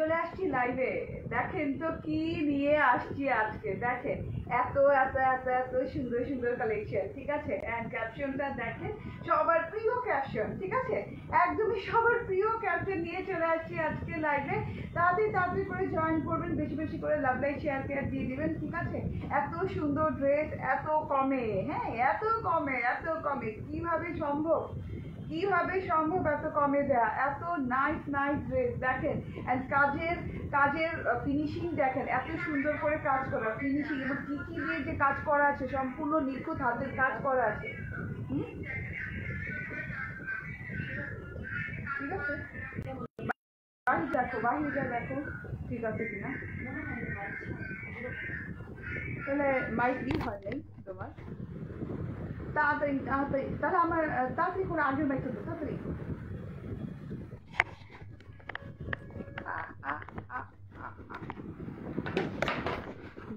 চলে আসছি লাইভে। দেখেন তো কি নিয়ে আসছি আজকে। দেখেন এত এত এত এত সুন্দর সুন্দর কালেকশন, ঠিক আছে। এন্ড ক্যাপশনটা দেখেন, সবার প্রিয় ক্যাপশন, ঠিক আছে। একদমই সবার প্রিয় ক্যাপশন নিয়ে চলে আসছি আজকে লাইভে। তাড়াতাড়ি তাড়াতাড়ি করে জয়েন করবেন, বেশি বেশি করে লাভ লাইক শেয়ার কেয়ার দিয়ে দিবেন, ঠিক আছে। এত সুন্দর ড্রেস এত কমে, হ্যাঁ এত কমে এত কমে, কিভাবে সম্ভব, কিভাবে সম্ভব এত কমে দেয়া, এত নাইস নাইস ড্রেস। দেখেন এন্ড কাজের কাজের ফিনিশিং দেখেন, এত সুন্দর করে কাজ করা ফিনিশিং, এবং কি কি দিয়ে যে কাজ করা আছে, সম্পূর্ণ নিখুঁত হাতের কাজ করা আছে। ঠিক আছে, বাহির দেখো, বাহিরটা দেখো ঠিক আছে কিনা। তাহলে মাইক ই হয় নাই তোমার, তাড়াতাড়ি তাড়াতাড়ি, তাহলে আমার তাড়াতাড়ি করে আগের মাইক তো তাড়াতাড়ি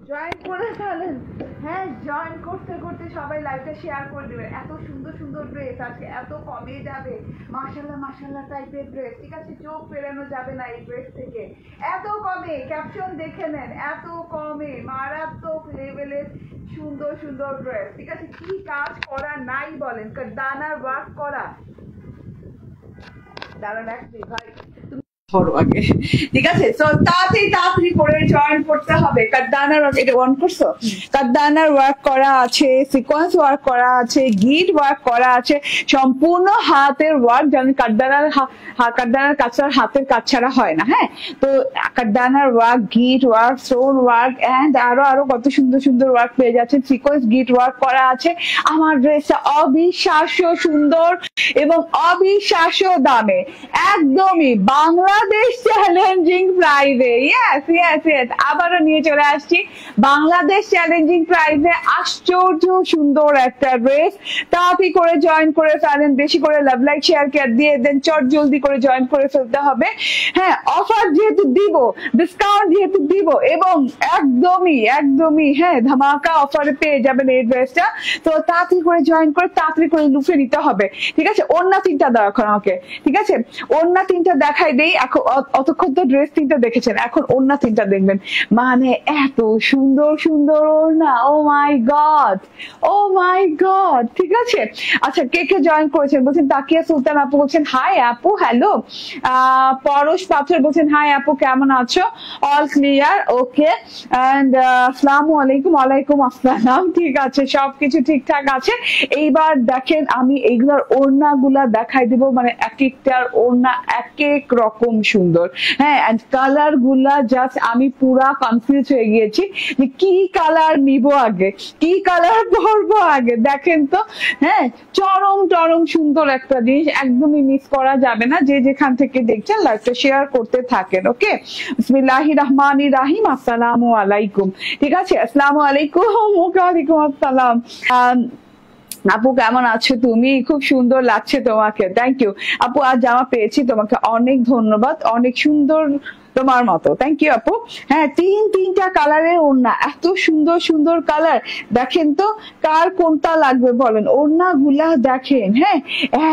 জয়েন করে ফেলেন। হ্যাঁ, জয়েন করতে করতে সবাই লাইভটা শেয়ার করে দেবে। এত সুন্দর সুন্দর ড্রেস আজকে এত কমে যাবে, মাশাআল্লাহ মাশাআল্লাহ টাইপের ড্রেস, ঠিক আছে। চোখ ফেরানো যাবে না এই ড্রেস থেকে, এত কমে। ক্যাপশন দেখে নেন, এত কমে মারাত্মক লেভেলের সুন্দর সুন্দর ড্রেস, ঠিক আছে। কি কাজ করা নাই বলেন, দানার ওয়ার্ক করা। দাঁড়ান এক মিনিট ভাই, ধরো আগে, ঠিক আছে। তো তাড়াতাড়ি তাড়াতাড়ি করে জয়েন করতে হবে। কারদানার এটা অন করছো, কারদানার ওয়ার্ক করা আছে, সিকোয়েন্স ওয়ার্ক করা আছে, গিট ওয়ার্ক করা আছে, সম্পূর্ণ হাতের ওয়ার্ক। যেমন কারদানার কাজ হাতের কাজ ছাড়া হয় না, হ্যাঁ। তো কারদানার ওয়ার্ক, গিট ওয়ার্ক, স্টোন ওয়ার্ক এন্ড আরো আরো কত সুন্দর সুন্দর ওয়ার্ক পেয়ে যাচ্ছেন। সিকোয়েন্স গিট ওয়ার্ক করা আছে। আমার ড্রেসটা অবিশ্বাস্য সুন্দর এবং অবিশ্বাস্য দামে, একদমই বাংলাদেশ চ্যালেঞ্জিং প্রাইজে। ইয়েস ইয়েস ইয়েস, আবারও নিয়ে চলে আসছি বাংলাদেশ চ্যালেঞ্জিং প্রাইজে আশ্চর্য সুন্দর একটা ড্রেস। তাড়াতাড়ি করে জয়েন করে ফেলেন, বেশি করে লাভ লাইক শেয়ার কেয়ার দিয়ে দেন, চট জলদি করে জয়েন করে ফেলতে হবে। হ্যাঁ, অফার যেহেতু দিব, ডিসকাউন্ট যেহেতু দিব, এবং একদমই একদমই হ্যাঁ ধামাকা অফারে পেয়ে যাবেন এই ড্রেসটা। তো তাড়াতাড়ি করে জয়েন করে তাড়াতাড়ি করে লুফে নিতে হবে, ঠিক আছে। ওড়না তিনটা দাও এখন আমাকে, ঠিক আছে। ওড়না তিনটা দেখাই দেই। এখন অতক্ষণ তো ড্রেস তিনটা দেখেছেন, এখন ওড়না তিনটা দেখবেন। মানে এত সুন্দর সুন্দর ওড়না, ও মাই গড, ও মাই গড, ঠিক আছে। আচ্ছা, কে কে জয়েন করেছেন বলছেন। তাকিয়া সুলতান আপু বলছেন হাই আপু, হ্যালো। পরশ পাথর বলছেন হাই আপু, কেমন আছো? All clear, okay. এন্ড আসসালামু আলাইকুম। ওয়ালাইকুম আসসালাম, ঠিক আছে, সবকিছু ঠিকঠাক আছে। এইবার দেখেন আমি এইগুলার ওড়না গুলা দেখাই দিব, মানে এক একটার ওড়না এক এক রকম সুন্দর, হ্যাঁ। এন্ড কালার গুলা জাস্ট আমি পুরা কনফিউজ হয়ে গিয়েছি যে কি কালার নিব আগে, কি কালার পরবো আগে। দেখেন তো, হ্যাঁ, চরম চরম সুন্দর একটা জিনিস, একদমই মিস করা যাবে না। যে যেখান থেকে দেখছেন লাইভটা শেয়ার করতে থাকেন, ওকে। বিসমিল্লাহির রহমানির রহিম। আসসালামু আলাইকুম, ঠিক আছে। আসসালামু আলাইকুম। ওয়ালাইকুম আসসালাম। আপু কেমন আছো তুমি? খুব সুন্দর লাগছে তোমাকে, থ্যাংক ইউ আপু। আজ জামা পেয়েছি, তোমাকে অনেক ধন্যবাদ, অনেক সুন্দর তোমার মতো, থ্যাংক ইউ আপু। হ্যাঁ, তিনটা কালারের ওড়না, এত সুন্দর সুন্দর কালার। দেখেন তো কার কোনটা লাগবে বলেন, ওড়না গুলা দেখেন, হ্যাঁ,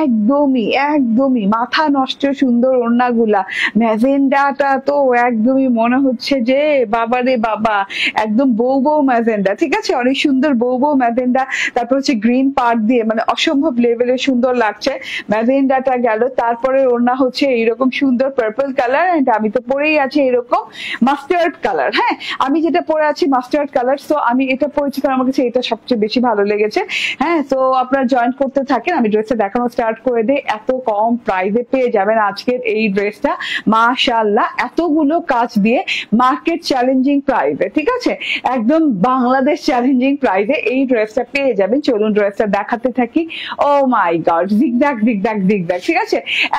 একদমই একদমই মাথা নষ্ট সুন্দর ওড়না গুলা। ম্যাজেন্ডাটা তো একদমই মনে হচ্ছে যে বাবা রে বাবা, একদম বউ বউ ম্যাজেন্ডা, ঠিক আছে, অনেক সুন্দর বউ বউ ম্যাজেন্ডা। তারপর হচ্ছে গ্রিন পার্ট দিয়ে, মানে অসম্ভব লেভেলের সুন্দর লাগছে ম্যাজেন্ডাটা গেল। তারপরে ওড়না হচ্ছে এইরকম সুন্দর পার্পল কালার, এন্ড আমি তো পরেই আছে এরকম মাস্টার্ড কালার। হ্যাঁ, আমি যেটা পরে আছি মাস্টার্ড কালার, সো আমি এটা পরেছি কারণ আমার কাছে এটা সবচেয়ে বেশি ভালো লেগেছে। হ্যাঁ, তো আপনারা জয়েন করতে থাকেন, আমি ড্রেসটা দেখানো স্টার্ট করে দিই। এত কম প্রাইসে পেয়ে যাবেন আজকের এই ড্রেসটা, মাশাআল্লাহ, এতগুলো কাজ দিয়ে মার্কেট চ্যালেঞ্জিং প্রাইসে, ঠিক আছে, একদম বাংলাদেশ চ্যালেঞ্জিং প্রাইসে এই ড্রেসটা পেয়ে যাবেন। চলুন ড্রেসটা দেখাতে থাকি। ও মাই গড, জিগজ্যাগ জিগজ্যাগ জিগজ্যাগ, ঠিক আছে,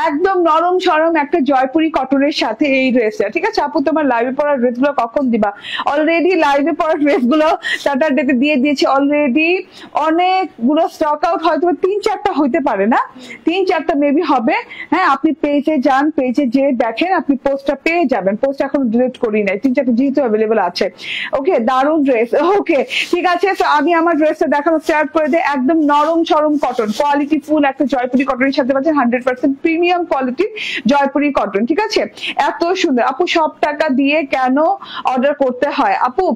একদম নরম সরম একটা জয়পুরি কটনের সাথে এই ড্রেসটা, ঠিক আছে। আপু তোমার লাইভে পড়া ড্রেস গুলো কখন দিবা? অলরেডি লাইভে পড়া ড্রেস গুলো স্যাটারডেতে দিয়ে দিয়েছি অলরেডি। অনেকগুলো স্টক আউট, হয়তো 3-4টা হইতে পারে না, 3-4টা মেবি হবে। হ্যাঁ, আপনি পেজে যান, পেজে যে দেখেন আপনি পোস্টটা পেয়ে যাবেন। পোস্ট এখন ডিলিট করি নাই, 3-4টা যেহেতু অ্যাভেলেবল আছে। ওকে, দারুণ ড্রেস, ওকে, ঠিক আছে। তো আমি আমার ড্রেসটা দেখানো স্টার্ট করে দিই। একদম নরম সরম কটন, কোয়ালিটি ফুল একটা জয়পুরি কটনের সাথে পাচ্ছেন 100% প্রিমিয়াম কোয়ালিটি জয়পুরি কটন, ঠিক আছে। এত সুন্দর, আপু সব টাকা দিয়ে কেন অর্ডার করতে হয়? আপু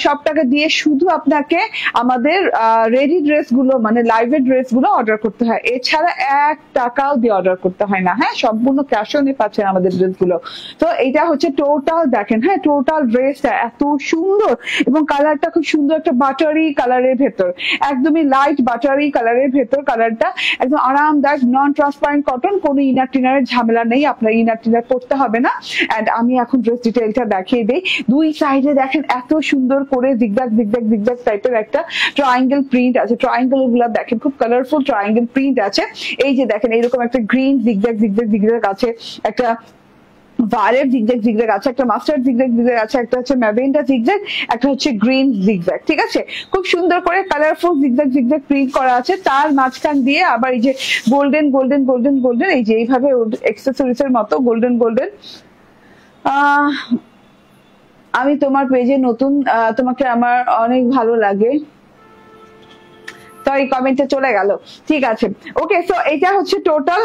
সব টাকা দিয়ে শুধু আপনাকে আমাদের রেডি ড্রেস গুলো মানে লাইভের ড্রেস গুলো অর্ডার করতে হয়, এছাড়া 1 টাকাও দিয়ে অর্ডার করতে হয় না। হ্যাঁ, সম্পূর্ণ ক্যাশ অনে পাচ্ছেন আমাদের ড্রেস গুলো। তো এটা হচ্ছে টোটাল, দেখেন হ্যাঁ টোটাল ড্রেসটা এত সুন্দর এবং কালারটা খুব সুন্দর, একটা বাটারি কালারের ভেতর, একদমই লাইট বাটারি কালারের ভেতর, কালারটা একদম আরামদায়ক, নন ট্রান্সপারেন্ট কটন, কোনো ইনার টিনারের ঝামেলা নেই, আপনার ইনার টিনার পড়তে হবে না। এন্ড আমি এখন ড্রেস ডিটেইলটা দেখিয়ে দিই। দুই সাইডে দেখেন এত সুন্দর করে জিগজ্যাগ জিগজ্যাগ জিগজ্যাগ টাইপের একটা ট্রায়াঙ্গেল প্রিন্ট আছে, ট্রায়াঙ্গেল গুলো দেখেন খুব কালারফুল ট্রায়াঙ্গেল প্রিন্ট আছে। এই যে দেখেন এইরকম একটা গ্রিন জিগজ্যাগ জিগজ্যাগ জিগজ্যাগ আছে, একটা ভায়োলেট জিগজ্যাগ জিগজ্যাগ আছে, একটা মাস্টার্ড জিগজ্যাগ জিগজ্যাগ আছে, একটা হচ্ছে ম্যাজেন্টা জিগজ্যাগ, একটা হচ্ছে গ্রিন জিগজ্যাগ। ঠিক আছে, খুব সুন্দর করে কালারফুল জিগজ্যাগ জিগজ্যাগ প্রিন্ট করা আছে। তার মাঝখান দিয়ে আবার এই যে গোল্ডেন গোল্ডেন গোল্ডেন গোল্ডেন, এই যে এইভাবে অ্যাক্সেসরিজ এর মতো গোল্ডেন গোল্ডেন। আমি তোমার পেজে নতুন, তোমাকে আমার অনেক ভালো লাগে। সরি, কমেন্টে চলে গেল। ঠিক আছে, ওকে। সো এটা হচ্ছে টোটাল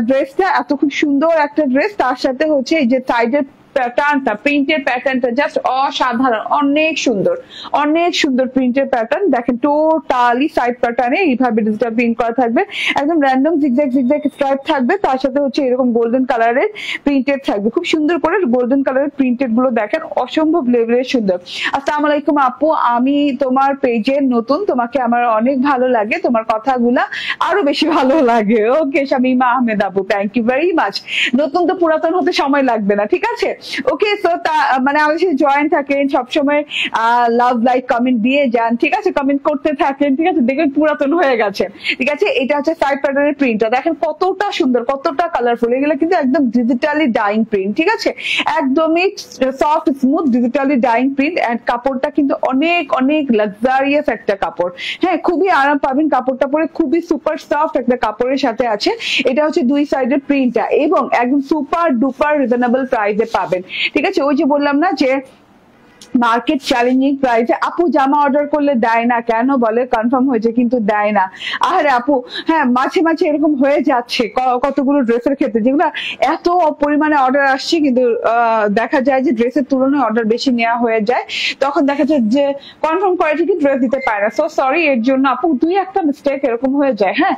ড্রেসটা, এত খুব সুন্দর একটা ড্রেস। তার সাথে হচ্ছে এই যে সাইডের প্যাটার্নটা, প্রিন্টের প্যাটার্নটা জাস্ট অসাধারণ, অনেক সুন্দর, অনেক সুন্দর প্রিন্টের প্যাটার্ন। দেখেন টোটালি সাইড প্যাটার্নে এইভাবে ডিজিটাল প্রিন্ট করা থাকবে, একদম র্যান্ডম জিগজ্যাগ জিগজ্যাগ স্ট্রাইপ থাকবে, তার সাথে হচ্ছে এরকম গোল্ডেন কালারের প্রিন্টেড থাকবে, খুব সুন্দর করে গোল্ডেন কালারের প্রিন্টেড গুলো দেখেন অসম্ভব লেভেলের সুন্দর। আসসালামু আলাইকুম আপু, আমি তোমার পেজের নতুন, তোমাকে আমার অনেক ভালো লাগে, তোমার কথাগুলা আরো বেশি ভালো লাগে। ওকে শামিমা আহমেদ আপু, থ্যাংক ইউ ভেরি মাচ। নতুন তো পুরাতন হতে সময় লাগবে না, ঠিক আছে। ওকে, সো মানে আমাদের সাথে জয়েন থাকেন সবসময়, লাভ লাইক কমেন্ট দিয়ে যান, ঠিক আছে, কমেন্ট করতে থাকেন, ঠিক আছে, দেখবেন পুরাতন হয়ে গেছেন। ঠিক আছে, এটা হচ্ছে সাইড প্যাটার্নের প্রিন্টটা, দেখেন কতটা সুন্দর, কতটা কালারফুল, এগুলো কিন্তু একদম ডিজিটালি ডাইং প্রিন্ট, ঠিক আছে, একদমই soft smooth digitally dyeing print. And কাপড়টা কিন্তু অনেক অনেক লাক্সারিয়াস একটা কাপড়, হ্যাঁ, খুবই আরাম পাবেন কাপড়টা পরে, খুবই সুপার সফট একটা কাপড়ের সাথে আছে। এটা হচ্ছে দুই সাইডের প্রিন্টটা এবং একদম সুপার ডুপার রিজনেবল প্রাইসে পাবেন। ঠিক আছে, ওই যে বললাম না যে মার্কেট চ্যালেঞ্জিং প্রাইসে। আপু জামা অর্ডার করলে দেয় না কেন, বলে কনফার্ম হয়েছে কিন্তু দেয় না। আরে আপু, হ্যাঁ মাঝে মাঝে এরকম হয়ে যাচ্ছে কতগুলো ড্রেসের ক্ষেত্রে, যেগুলো এত পরিমাণে অর্ডার আসছে কিন্তু দেখা যায় যে ড্রেসের তুলনায় অর্ডার বেশি নেওয়া হয়ে যায়, তখন দেখা যায় যে কনফার্ম করে ঠিকই ড্রেস দিতে পারে না। সো সরি এর জন্য আপু, দুই একটা মিস্টেক এরকম হয়ে যায়, হ্যাঁ,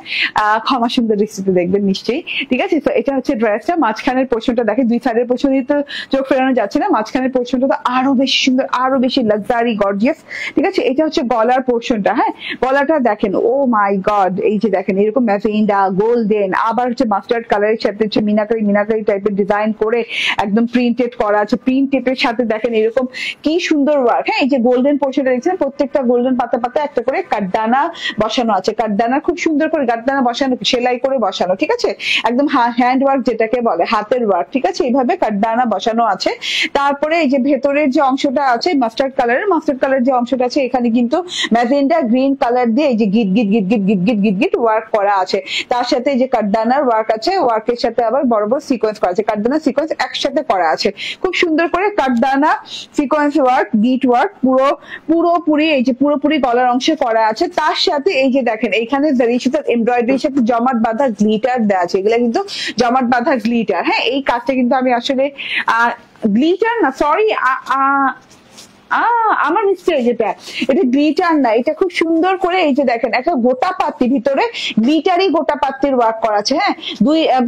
ক্ষমা সুন্দর দৃষ্টিতে দেখবেন নিশ্চয়ই। ঠিক আছে, তো এটা হচ্ছে ড্রেসটা, মাঝখানের পোর্শনটা দেখে, দুই সাইডের পোর্শনই তো চোখ ফেরানো যাচ্ছে না, মাঝখানের পোর্শনটা তো আরো বেশি সুন্দর, আরো বেশি লাক্সারি গর্জিয়াস। ঠিক আছে, এটা হচ্ছে গলার পোর্শনটা, হ্যাঁ, গলাটা দেখেন, ও মাই গড, এই যে দেখেন এরকম ম্যাজেন্ডা গোল্ডেন, আবার হচ্ছে মাস্টার্ড কালারের সাথে হচ্ছে মিনাকারি মিনাকারি টাইপের ডিজাইন করে একদম প্রিন্টেড করা আছে, প্রিন্টেড সাথে দেখেন এরকম কি সুন্দর ওয়ার্ক। হ্যাঁ, এই যে গোল্ডেন পোর্শনটা দেখছেন, প্রত্যেকটা গোল্ডেন পাতা পাতা একটা করে কাঠদানা বসানো আছে, কাঠদানা খুব সুন্দর করে কাঠদানা বসানো, সেলাই করে বসানো, ঠিক আছে, একদম হ্যান্ড ওয়ার্ক যেটাকে বলে, হাতের ওয়ার্ক। ঠিক আছে, এইভাবে কাঠদানা বসানো আছে। তারপরে এই যে ভেতরের যে অংশটা আছে মাস্টার্ড কালারের যে অংশটা আছে, এখানে কিন্তু ম্যাজেন্ডা গ্রিন কালার দিয়ে এই যে গিট গিট গিট গিট গিট গিট গিট গিট ওয়ার্ক করা আছে। তার সাথে এই যে কাঠদানার ওয়ার্ক আছে, ওয়ার্কের সাথে আবার বড় বড় সিকোয়েন্স করা আছে, কাঠদানা সিকোয়েন্স একসাথে করা আছে, খুব সুন্দর করে কাঠদানা সিকোয়েন্স ওয়ার্ক, গিট ওয়ার্ক পুরোপুরি এই যে পুরোপুরি গলার অংশে করা আছে। তার সাথে এই যে দেখেন এইখানে জারি সুতার এমব্রয়ডারির সাথে জমাট বাঁধা গ্লিটার দেওয়া আছে, এগুলা কিন্তু জমাট বাঁধা গ্লিটার। হ্যাঁ, এই কাজটা কিন্তু আমি আসলে গ্লিটার না, সরি, আমার মিস্টেক, যেটা এটা গ্লিটার না, এটা খুব সুন্দর করে এই যে দেখেন একটা গোটা পাত্তি, ভিতরে গ্লিটারি গোটা পাত্তির ওয়ার্ক করা আছে। হ্যাঁ,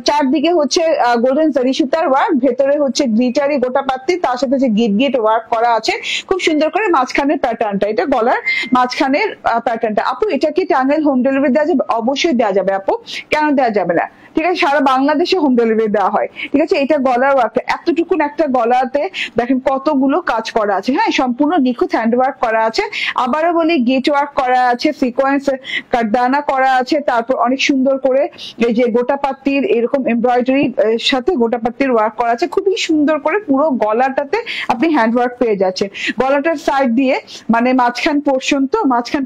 চারদিকে হচ্ছে গোল্ডেন জারি সুতার ওয়ার্ক, ভেতরে হচ্ছে গ্লিটারি গোটা পাত্তি, তার সাথে হচ্ছে গিট গিট ওয়ার্ক করা আছে খুব সুন্দর করে। মাঝখানের প্যাটার্নটা, এটা গলার মাঝখানের প্যাটার্নটা। আপু এটা কি টাঙ্গাইল হোম ডেলিভারি দেওয়া যাবে? অবশ্যই দেওয়া যাবে আপু, কেন দেওয়া যাবে না, ঠিক আছে, সারা বাংলাদেশে হোম ডেলিভারি দেওয়া হয়। ঠিক আছে, এটা গলার ওয়ার্ক, এতটুকুন একটা গলাতে দেখেন কতগুলো কাজ করা আছে, হ্যাঁ, সম্পূর্ণ নিখুঁত হ্যান্ড ওয়ার্ক করা আছে। আবারও বলি, গেট ওয়ার্ক করা আছে, সিকোয়েন্স কাঠদানা করা আছে, তারপর অনেক সুন্দর করে এই যে গোটা পাত্তির এরকম এমব্রয়ডারি সাথে গোটা পাত্তির ওয়ার্ক করা আছে, খুবই সুন্দর করে পুরো গলাটাতে আপনি হ্যান্ড ওয়ার্ক পেয়ে যাচ্ছেন। গলাটার সাইড দিয়ে মানে মাঝখান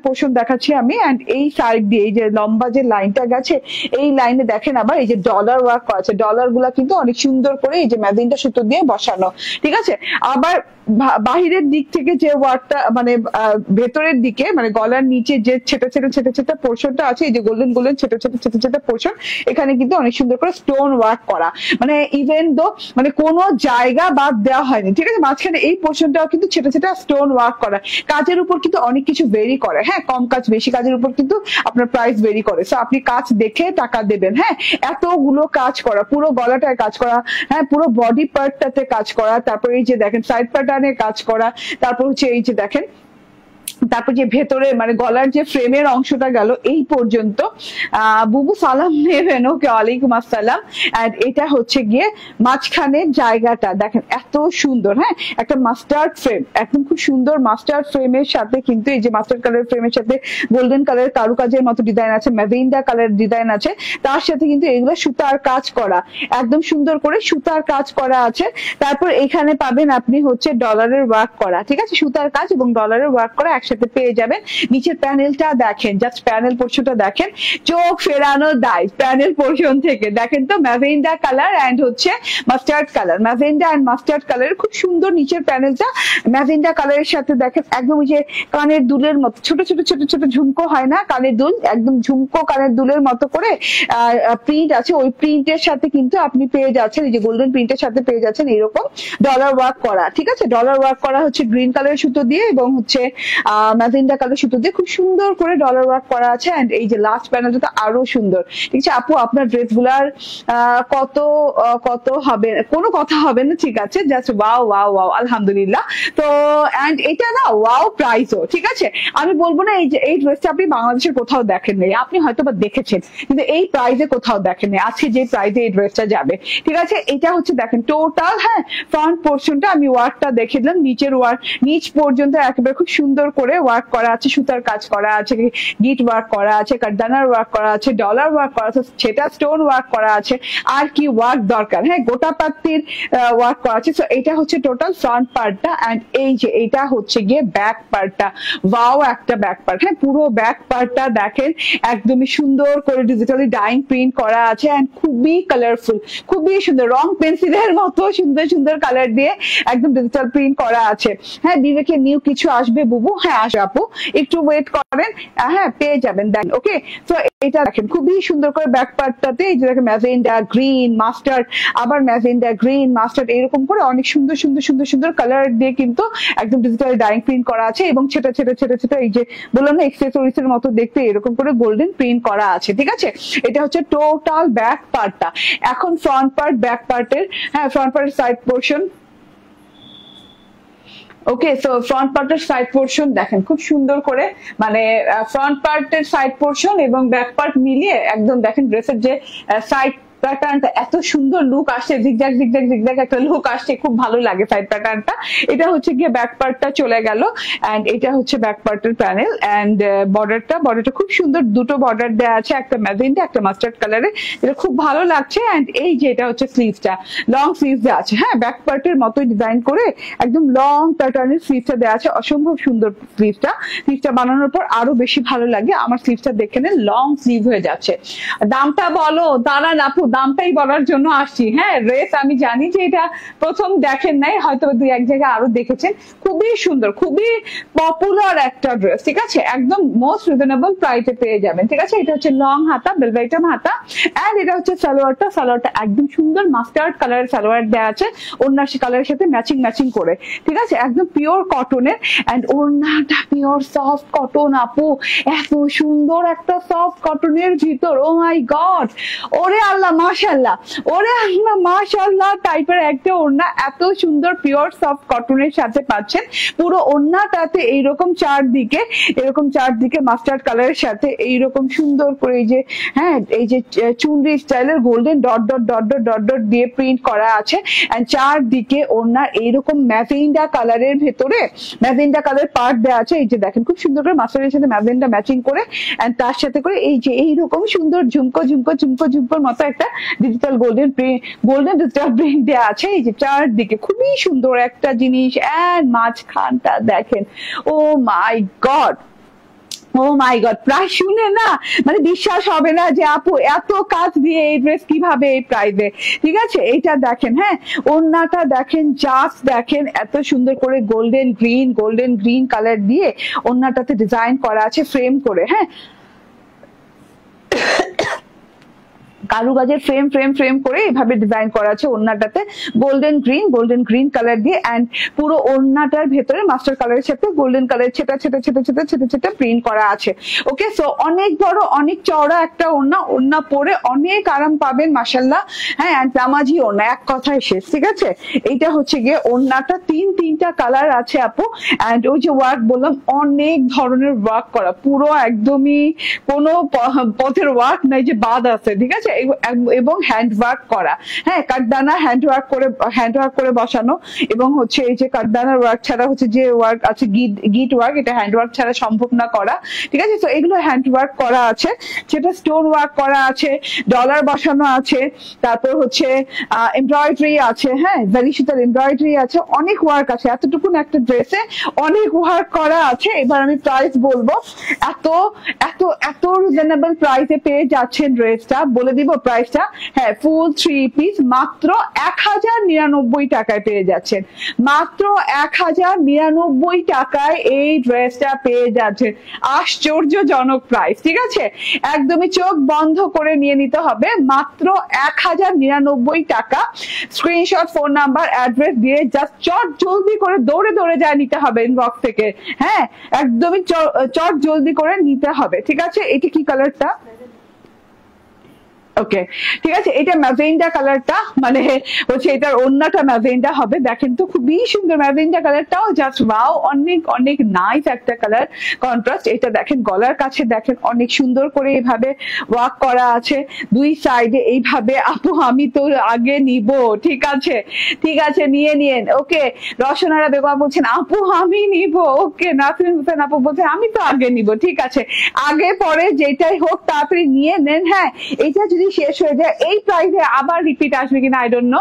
পোর্শন দেখাচ্ছি আমি, এন্ড এই সাইড দিয়ে এই যে লম্বা যে লাইনটা গেছে, এই লাইনে দেখেন আবার এই যে ডলার ওয়ার্ক করা আছে, ডলার গুলা কিন্তু অনেক সুন্দর করে এই যে ম্যাজেন্টা সুতো দিয়ে বসানো। ঠিক আছে, আবার বাহিরের দিক থেকে যে ওয়ার্কটা মানে ভেতরের দিকে মানে গলার নিচে যে ছেটা ছেটা ছেটা ছেটা পোর্শনটা আছে, এই যে গোল্ডেন গোল্ডেন ছেটা ছেটা ছেটা ছেটা পোর্শন, এখানে কিন্তু অনেক সুন্দর করে স্টোন ওয়ার্ক করা, মানে ইভেন দো মানে কোনো জায়গা বাদ দেওয়া হয়নি, ঠিক আছে। মাঝখানে এই পোর্শনটাও কিন্তু ছেটা ছেটা স্টোন ওয়ার্ক করা। কাজের উপর কিন্তু অনেক কিছু ভেরি করে, হ্যাঁ, কম কাজ বেশি কাজের উপর কিন্তু আপনার প্রাইস ভেরি করে। সো আপনি কাজ দেখে টাকা দেবেন, হ্যাঁ। এতগুলো কাজ করা, পুরো গলাটায় কাজ করা, হ্যাঁ, পুরো বডি পার্টটাতে কাজ করা, তারপর এই যে দেখেন সাইড প্যাটার্নে কাজ করা, তারপর হচ্ছে এই যে দেখেন, তারপর যে ভেতরে মানে গলার যে ফ্রেমের অংশটা গেল এই পর্যন্ত। বুবু সালাম নেবেন, ওকে, ওয়ালাইকুম আসসালাম। এন্ড এটা হচ্ছে গিয়ে মাঝখানের জায়গাটা দেখেন এত সুন্দর, হ্যাঁ, একটা মাস্টার্ড ফ্রেম, একদম খুব সুন্দর মাস্টার্ড ফ্রেমের সাথে কিন্তু এই যে মাস্টার্ড কালার ফ্রেমের সাথে গোল্ডেন কালার কারুকাজের মতো ডিজাইন আছে, ম্যাজেন্ডা কালার ডিজাইন আছে, তার সাথে কিন্তু এগুলো সুতার কাজ করা, একদম সুন্দর করে সুতার কাজ করা আছে। তারপর এখানে পাবেন আপনি হচ্ছে ডলারের ওয়ার্ক করা, ঠিক আছে, সুতার কাজ এবং ডলারের ওয়ার্ক করা একসাথে পেয়ে যাবেন। নিচের প্যানেলটা দেখেন, জাস্ট প্যানেল পোর্শনটা দেখেন, চোখ ফেরানো দায় প্যানেল পোর্শন থেকে। দেখেন তো ম্যাজেন্ডা কালার এন্ড হচ্ছে mustard colour, magenta and mustard colour, খুব সুন্দর নিচের প্যানেলটা ম্যাজেন্ডা কালারের সাথে দেখেন একদম ওই যে কানের দুলের মতো ছোট ছোট ছোট ছোট ঝুমকো হয় না কানের দুল, একদম ঝুমকো কানের দুলের মতো করে প্রিন্ট আছে, ওই প্রিন্টের সাথে কিন্তু আপনি পেয়ে যাচ্ছেন, এই যে গোল্ডেন প্রিন্টের সাথে পেয়ে যাচ্ছেন এরকম ডলার ওয়ার্ক করা, ঠিক আছে। ডলার ওয়ার্ক করা হচ্ছে গ্রিন কালারের সুতো দিয়ে এবং হচ্ছে ম্যাজেন্ডা কালার সুতো দিয়ে খুব সুন্দর করে ডলার ওয়ার্ক করা আছে। এন্ড এই যে লাস্ট প্যানেলটা তো আরো সুন্দর, ঠিক আছে। আপু আপনার ড্রেস গুলার কত কত হবে, কোনো কথা হবে না, ঠিক আছে, জাস্ট ওয়াও ওয়াও ওয়াও, আলহামদুলিল্লাহ। তো এন্ড এটা না ওয়াও প্রাইসও, ঠিক আছে। আমি বলবো না এই যে এই ড্রেসটা আপনি বাংলাদেশের কোথাও দেখেন নাই, আপনি হয়তো বা দেখেছেন কিন্তু এই প্রাইসে কোথাও দেখেন নাই, আজকে যে প্রাইসে এই ড্রেসটা যাবে, ঠিক আছে। এটা হচ্ছে দেখেন টোটাল, হ্যাঁ, ফ্রন্ট পোর্শনটা আমি ওয়ার্কটা দেখে দিলাম, নিচের ওয়ার্ক নিচ পর্যন্ত একেবারে খুব সুন্দর করে ওয়ার্ক করা আছে, সুতার কাজ করা আছে, গিট ওয়ার্ক করা আছে, কারদানার ওয়ার্ক করা আছে, ডলার ওয়ার্ক করা আছে, সেটা স্টোন ওয়ার্ক করা আছে, আর কি ওয়ার্ক দরকার, হ্যাঁ, গোটা পাত্তির ওয়ার্ক করা আছে। সো এটা হচ্ছে টোটাল ফ্রন্ট পার্টটা। এন্ড এই যে এটা হচ্ছে গিয়ে ব্যাক পার্টটা, ওয়াও একটা ব্যাক পার্ট, হ্যাঁ, পুরো ব্যাক পার্টটা দেখেন একদমই সুন্দর করে ডিজিটালি ডাইং প্রিন্ট করা আছে এন্ড খুবই কালারফুল, খুবই সুন্দর, রং পেন্সিলের মতো সুন্দর সুন্দর কালার দিয়ে একদম ডিজিটাল প্রিন্ট করা আছে। হ্যাঁ, বিবেকে নিউ কিছু আসবে বুবু, হ্যাঁ আসবে আপু, একটু ওয়েট করেন, হ্যাঁ পেয়ে যাবেন দেন, ওকে। তো এটা দেখেন খুবই সুন্দর করে ব্যাক পার্টটাতে এই যে দেখেন ম্যাজেন্ডা গ্রিন মাস্টার্ড, আবার ম্যাজেন্ডা গ্রিন মাস্টার্ড, এরকম করে অনেক সুন্দর সুন্দর সুন্দর সুন্দর কালার দিয়ে কিন্তু একদম ডিজিটাল ডাইং প্রিন্ট করা আছে এবং ছেটা ছেটা ছেটা ছেটা এই যে বললাম না এক্সেসরিজ এর মতো দেখতে এরকম করে গোল্ডেন প্রিন্ট করা আছে, ঠিক আছে। এটা হচ্ছে টোটাল ব্যাক পার্টটা। এখন ফ্রন্ট পার্ট ব্যাক পার্টের, হ্যাঁ, ফ্রন্ট পার্টের সাইড পোর্শন, ওকে। সো ফ্রন্ট পার্টের সাইড পোর্শন দেখেন খুব সুন্দর করে, মানে ফ্রন্ট পার্টের সাইড পোর্শন এবং ব্যাক পার্ট মিলিয়ে একদম দেখেন ড্রেসের যে সাইড প্যাটার্নটা এত সুন্দর লুক আসছে, জিগজ্যাগ জিগজ্যাগ জিগজ্যাগ একটা লুক আসছে, খুব ভালো লাগে সাইড প্যাটার্নটা। এটা হচ্ছে গিয়ে ব্যাক পার্টটা চলে গেল এন্ড এটা হচ্ছে ব্যাক পার্টের প্যানেল। এন্ড বর্ডারটা খুব সুন্দর, দুটো বর্ডার দেওয়া আছে, একটা ম্যাজেন্ডা একটা মাস্টার্ড কালারে, এটা খুব ভালো লাগছে। এন্ড এই যে এটা হচ্ছে স্লিভসটা, লং স্লিভস দেওয়া আছে, হ্যাঁ, ব্যাক পার্টের মতোই ডিজাইন করে একদম লং প্যাটার্নের স্লিভসটা দেওয়া আছে, অসম্ভব সুন্দর স্লিভসটা। স্লিভসটা বানানোর পর আরো বেশি ভালো লাগে, আমার স্লিভসটা দেখে নেন লং স্লিভ হয়ে যাচ্ছে। দামটা বলো, দাঁড়ান আপু, দামটাই বলার জন্য আসছি, হ্যাঁ। ড্রেস আমি জানি যে এটা প্রথম দেখেন নাই, হয়তো দুই এক জায়গায় আরো দেখেছেন, খুবই সুন্দর, খুবই পপুলার একটা ড্রেস, ঠিক আছে, একদম মোস্ট রিজনেবল প্রাইসে পেয়ে যাবেন, ঠিক আছে। এটা হচ্ছে লং হাতা, বেলভেটম হাতা। এন্ড এটা হচ্ছে সালোয়ারটা একদম সুন্দর মাস্টার্ড কালারের সালোয়ার দেওয়া আছে, ওড়নার কালারের সাথে ম্যাচিং ম্যাচিং করে, ঠিক আছে, একদম পিওর কটনের। এন্ড ওড়নাটা পিওর সফট কটন আপু, এত সুন্দর একটা সফট কটনের ভিতর, ও মাই গড, ওরে আল্লাহ মাশাআল্লাহ, ওরে আল্লাহ মাশাআল্লাহ টাইপের একটা ওড়না, এত সুন্দর পিওর সফট কটনের সাথে পাচ্ছেন। পুরো ওড়নাটাতে এইরকম চারদিকে মাস্টার্ড কালারের সাথে এইরকম সুন্দর করে এই যে, হ্যাঁ, এই যে চুনরি স্টাইলের golden dot dot dot dot dot dot দিয়ে প্রিন্ট করা আছে। এন্ড চারদিকে ওড়নার এইরকম ম্যাজেন্ডা কালারের ভেতরে ম্যাজেন্ডা কালার পার্ট দেওয়া আছে, এই যে দেখেন খুব সুন্দর করে মাস্টার্ডের সাথে ম্যাজেন্ডা ম্যাচিং করে। এন্ড তার সাথে করে এই যে এইরকম সুন্দর ঝুমকো ঝুমকো ঝুমকো ঝুমকোর মতো একটা ডিজিটাল গোল্ডেন ডিজিটাল প্রিন্ট দেওয়া আছে, এই যে চারদিকে খুবই সুন্দর একটা জিনিস। এন্ড মাঝখানটা দেখেন, ও মাই গড, ও মাই গড, প্রাইস শুনে না মানে বিশ্বাস হবে না যে আপু এত কাজ দিয়ে এই ড্রেস কিভাবে এই প্রাইসে। ঠিক আছে, এইটা দেখেন, হ্যাঁ ওড়নাটা দেখেন, জাস্ট দেখেন এত সুন্দর করে গোল্ডেন গ্রিন কালার দিয়ে ওড়নাটাতে ডিজাইন করা আছে ফ্রেম করে, হ্যাঁ কারুকাজের ফ্রেম ফ্রেম ফ্রেম করে এইভাবে ডিজাইন করা আছে ওড়নাটাতে গোল্ডেন গ্রিন কালার দিয়ে, এন্ড পুরো ওড়নাটার ভেতরে মাস্টার কালারের সাথে গোল্ডেন কালার ছেটা ছেটা ছেটা ছেটা ছেটা ছেটা প্রিন্ট করা আছে। ওকে, সো অনেক বড় অনেক চওড়া একটা ওড়না পরে অনেক আরাম পাবেন মাশাআল্লাহ। হ্যাঁ, এন্ড নামাজি ওড়না, এক কথায় শেষ। ঠিক আছে, এইটা হচ্ছে গিয়ে ওড়নাটা তিনটা কালার আছে আপু, এন্ড ওই যে ওয়ার্ক বললাম অনেক ধরনের ওয়ার্ক করা, পুরো একদমই কোনো পথের ওয়ার্ক নাই যে বাদ আছে। ঠিক আছে, এবং হ্যান্ড ওয়ার্ক করা, হ্যাঁ কাঠদানা হ্যান্ড ওয়ার্ক করে বসানো, এবং হচ্ছে এই যে কাঠদানার ওয়ার্ক ছাড়া হচ্ছে যে ওয়ার্ক আছে গিট ওয়ার্ক, এটা হ্যান্ড ওয়ার্ক ছাড়া সম্ভব না করা। ঠিক আছে, তো এগুলো হ্যান্ড ওয়ার্ক করা আছে, সেটা স্টোন ওয়ার্ক করা আছে, ডলার বসানো আছে, তারপর হচ্ছে এমব্রয়ডারি আছে, হ্যাঁ ভেরি সুতার এমব্রয়ডারি আছে, অনেক ওয়ার্ক আছে। এতটুকুন একটা ড্রেসে অনেক ওয়ার্ক করা আছে। এবার আমি প্রাইস বলবো, এত এত এত রিজনেবল প্রাইসে পেয়ে যাচ্ছেন ড্রেসটা, বলে দিব প্রাইসটা, হ্যাঁ ফুল 3 পিস মাত্র 1099 টাকায় পেয়ে যাচ্ছেন, মাত্র 1099 টাকায় এই ড্রেসটা পেয়ে যাচ্ছেন। আশ্চর্যজনক প্রাইস। ঠিক আছে, একদমই চোখ বন্ধ করে নিয়ে নিতে হবে, মাত্র 1099 টাকা। স্ক্রিনশট, ফোন নাম্বার, অ্যাড্রেস দিয়ে জাস্ট চট জলদি করে দৌড়ে যায় নিতে হবে ইনবক্স থেকে, হ্যাঁ একদমই চট জলদি করে নিতে হবে। ঠিক আছে, এটা কি কালারটা? ওকে, ঠিক আছে, এটা ম্যাজেন্ডা কালারটা, মানে হচ্ছে এটার ওড়নাটা ম্যাজেন্ডা হবে। দেখেন তো খুবই সুন্দর ম্যাজেন্ডা কালারটাও, জাস্ট ওয়াও, অনেক অনেক নাইস একটা কালার কন্ট্রাস্ট। এটা দেখেন গলার কাছে দেখেন অনেক সুন্দর করে এইভাবে ওয়ার্ক করা আছে দুই সাইডে এইভাবে। আপু আমি তো আগে নিব। ঠিক আছে, ঠিক আছে, নিয়ে নিন। ওকে, রসনারা বেগম বলছেন আপু আমি নিব। ওকে, নাসরিন হোসেন আপু বলছেন আমি তো আগে নিব। ঠিক আছে, আগে পরে যেটাই হোক তাড়াতাড়ি নিয়ে নেন। হ্যাঁ, এটা যদি শেষ হয়ে যায় এই প্রাইসে আবার রিপিট আসবে কিনা আই ডোন্ট নো।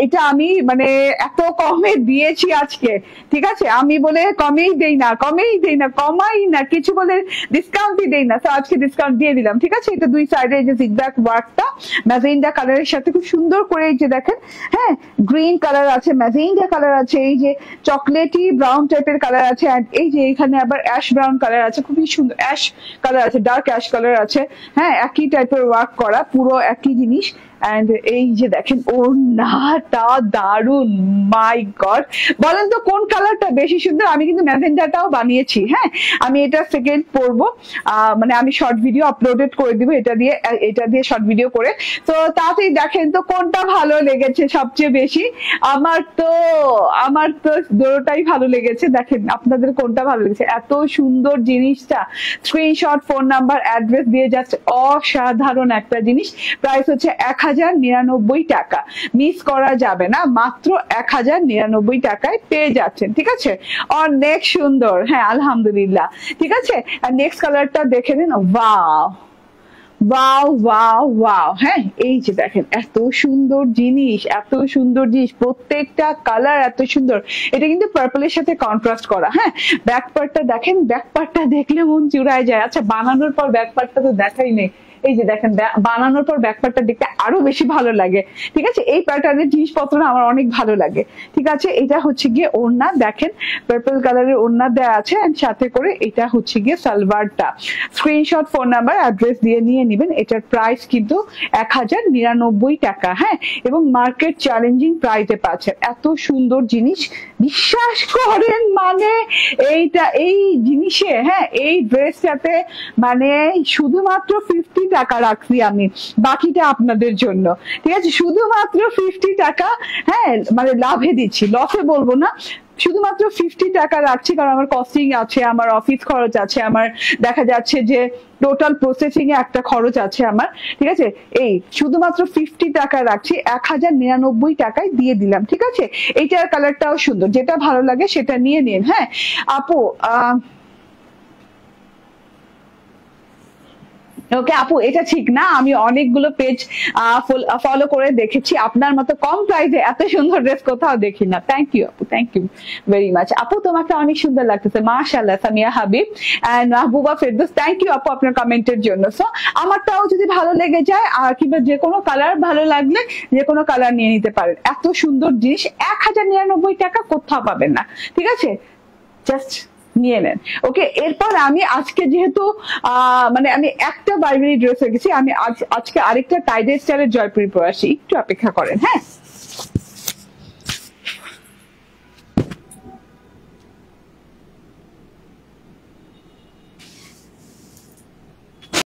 এটা আমি মানে এত কমে দিয়েছি আজকে। ঠিক আছে, আমি বলে কমেই দেই না, কমাই না, কিছু বলে ডিসকাউন্টই দেই না, তো আজকে ডিসকাউন্ট দিয়ে দিলাম। ঠিক আছে, এটা দুই সাইডে এই যে জিগজ্যাগ ওয়ার্কটা ম্যাজেন্ডা কালারের সাথে খুব সুন্দর করে এই যে দেখেন, হ্যাঁ গ্রিন কালার আছে, ম্যাজেন্ডা কালার আছে, এই যে চকলেটি ব্রাউন টাইপের কালার আছে, এন্ড এই যে এখানে আবার অ্যাশ ব্রাউন কালার আছে, খুবই সুন্দর অ্যাশ কালার আছে, ডার্ক অ্যাশ কালার আছে, হ্যাঁ একই টাইপের ওয়ার্ক করা, পুরো একই জিনিস। এন্ড এই যে দেখেন ওড়নাটা দারুন, মাই গড বলেন তো কোন কালারটা বেশি সুন্দর? আমি কিন্তু ম্যাজেন্ডাটাও বানিয়েছি, হ্যাঁ আমি এটা সেকেন্ড পরবো, মানে আমি শর্ট ভিডিও আপলোডেড করে দিব এটা দিয়ে শর্ট ভিডিও করে। তো তাতেই দেখেন তো কোনটা ভালো লেগেছে সবচেয়ে বেশি। আমার তো দুটোটাই ভালো লেগেছে। দেখেন আপনাদের কোনটা ভালো লেগেছে? এত সুন্দর জিনিসটা, স্ক্রিনশট, ফোন নাম্বার, অ্যাড্রেস দিয়ে যাচ্ছে, অসাধারণ একটা জিনিস। প্রাইস হচ্ছে 1099 টাকা, মিস করা যাবে না, মাত্র 1099 টাকায় পেয়ে যাচ্ছেন। ঠিক আছে, অনেক সুন্দর, হ্যাঁ আলহামদুলিল্লাহ। ঠিক আছে, আর নেক্সট কালারটা দেখে নিন। ওয়াও ওয়াও ওয়াও ওয়াও, হ্যাঁ এই যে দেখেন এত সুন্দর জিনিস, প্রত্যেকটা কালার এত সুন্দর। এটা কিন্তু পার্পলের সাথে কন্ট্রাস্ট করা। হ্যাঁ, ব্যাক পার্টটা দেখেন, ব্যাক পার্টটা দেখলে মন চুরায় যায়। আচ্ছা বানানোর পর ব্যাক পার্টটা তো দেখাই নেই, এই যে দেখেন বানানোর পর ব্যাক পার্টটা দেখতে আরো বেশি ভালো লাগে। ঠিক আছে, এই প্যাটার্নের জিনিসপত্র আমার অনেক ভালো লাগে। ঠিক আছে, এটা হচ্ছে গিয়ে ওড়না, দেখেন পার্পল কালারের ওড়না দেওয়া আছে, এন্ড সাথে করে এটা হচ্ছে গিয়ে সালোয়ারটা। স্ক্রিনশট, ফোন নাম্বার, অ্যাড্রেস দিয়ে নিয়ে নিবেন। এটার প্রাইস কিন্তু 1099 টাকা, হ্যাঁ এবং মার্কেট চ্যালেঞ্জিং প্রাইসে পাচ্ছেন। এত সুন্দর জিনিস বিশ্বাস করেন, মানে এইটা এই জিনিসে, হ্যাঁ এই ড্রেসটাতে মানে শুধুমাত্র 50 টাকা রাখছি আমি, বাকিটা আপনাদের জন্য। ঠিক আছে, শুধুমাত্র 50 টাকা, হ্যাঁ মানে লাভে দিচ্ছি, লসে বলবো না, শুধুমাত্র 50 টাকা রাখছি, কারণ আমার কস্টিং আছে, আমার অফিস খরচ আছে, আমার দেখা যাচ্ছে যে টোটাল প্রসেসিং এ একটা খরচ আছে আমার। ঠিক আছে, এই শুধুমাত্র 50 টাকা রাখছি, 1099 টাকায় দিয়ে দিলাম। ঠিক আছে, এইটার কালারটাও সুন্দর, যেটা ভালো লাগে সেটা নিয়ে নিন। হ্যাঁ আপু ওকে আপু, এটা ঠিক না। আমি অনেকগুলো পেজ ফলো করে দেখেছি, আপনার মতো কম প্রাইসে এত সুন্দর ড্রেস কোথাও দেখি না। থ্যাংক ইউ আপু, থ্যাংক ইউ ভেরি মাচ। আপু তোমাকে অনেক সুন্দর লাগতেছে, মাশাআল্লাহ। Samia Habib and Mahbuba Ferdous, thank you আপু আপনার কমেন্টের জন্য। সো আমারটাও যদি ভালো লেগে যায় আর কিংবা যে কোনো কালার ভালো লাগলে যে কোনো কালার নিয়ে নিতে পারেন। এত সুন্দর জিনিস 1099 টাকা কোথাও পাবেন না, ঠিক আছে? জাস্ট নিয়ে নেন। ওকে, এরপর আমি আজকে যেহেতু মানে আমি একটা বারবেরি ড্রেস রেখেছি, আমি আজকে আরেকটা টাইডাই স্টাইলের জয়পুরি পরে আসি, একটু অপেক্ষা করেন, হ্যাঁ।